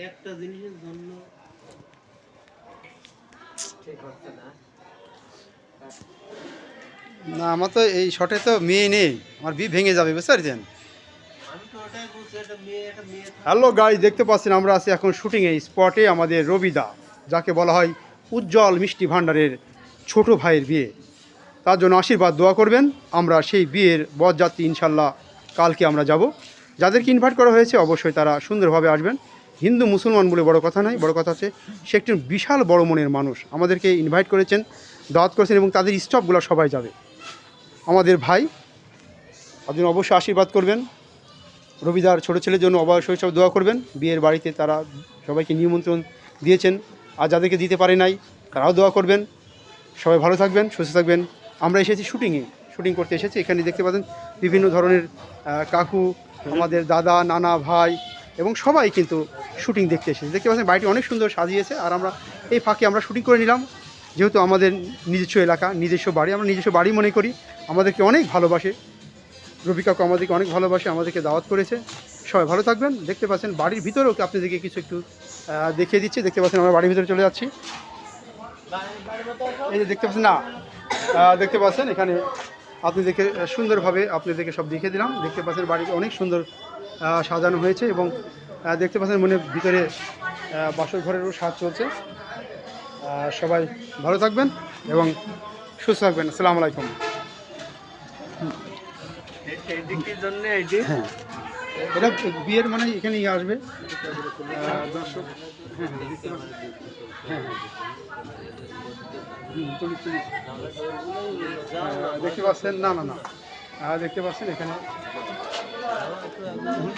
একটা জিনিসের জন্য ঠিক হচ্ছে না। না আমার তো এই শটে তো মেয়ে নেই, আমার বি ভেঙে যাবে, বুঝতে পারছেন। আমি তো ওটাই বলছি, একটা মেয়ে হ্যালো গাইস, দেখতে পাচ্ছেন আমরা আছি এখন শুটিংয়ে স্পটে। আমাদের রবিদা, যাকে বলা হয় উজ্জ্বল মিষ্টি ভাণ্ডারের ছোট ভাইয়ের বিয়ে, তার জন্য আশীর্বাদ দোয়া করবেন। আমরা সেই বিয়ের বরযাত্রী ইনশাল্লাহ কালকে আমরা যাব। যাদেরকে ইনভাইট করা হয়েছে অবশ্যই তারা সুন্দরভাবে আসবেন। হিন্দু মুসলমান বলে বড় কথা নয়, বড় কথা হচ্ছে সে একটি বিশাল বড় মনের মানুষ। আমাদেরকে ইনভাইট করেছেন, দাওয়াত করেছেন এবং তাদের স্টাফগুলো সবাই যাবে। আমাদের ভাই, আপনি অবশ্যই আশীর্বাদ করবেন। রবিদার ছোটো ছেলের জন্য অবশ্যই সব দোয়া করবেন। বিয়ের বাড়িতে তারা সবাইকে নিমন্ত্রণ দিয়েছেন, আর যাদেরকে দিতে পারে নাই তারাও দোয়া করবেন। সবাই ভালো থাকবেন, সুস্থ থাকবেন। আমরা এসেছি শুটিং করতে এসেছি। এখানে দেখতে পাচ্ছেন বিভিন্ন ধরনের কাকু, আমাদের দাদা, নানা, ভাই এবং সবাই কিন্তু শুটিং দেখতে এসেছে। দেখতে পাচ্ছেন বাড়িটি অনেক সুন্দর সাজিয়েছে, আর আমরা এই ফাঁকে আমরা শুটিং করে নিলাম। যেহেতু আমাদের নিজস্ব এলাকা, নিজস্ব বাড়ি, আমরা নিজস্ব বাড়ি মনে করি। আমাদেরকে অনেক ভালোবাসে রবি কাকু, আমাদেরকে অনেক ভালোবাসে, আমাদেরকে দাওয়াত করেছে। সবাই ভালো থাকবেন। দেখতে পাচ্ছেন বাড়ির ভিতরেও আপনাদেরকে কিছু একটু দেখিয়ে দিচ্ছি। দেখতে পাচ্ছেন আমরা বাড়ির ভিতরে চলে যাচ্ছি। এই যে দেখতে পাচ্ছেন না, দেখতে পাচ্ছেন এখানে আপনাদেরকে সুন্দরভাবে আপনাদেরকে সব দেখিয়ে দিলাম। দেখতে পাচ্ছেন বাড়িতে অনেক সুন্দর সাজানো হয়েছে এবং দেখতে পাচ্ছেন মনে ভিতরে বাসর ঘরেরও সাজ চলছে। সবাই ভালো থাকবেন এবং সুস্থ থাকবেন। আসসালামু আলাইকুম। এই দিকটির জন্য এইটি হ্যাঁ, এটা বিয়ের মানে এখানে আসবে দর্শক। হ্যাঁ হ্যাঁ, দেখতে পাচ্ছেন। হ্যাঁ হ্যাঁ, তুলি দেখতে পাচ্ছেন। না না না, দেখতে পাচ্ছেন এখানে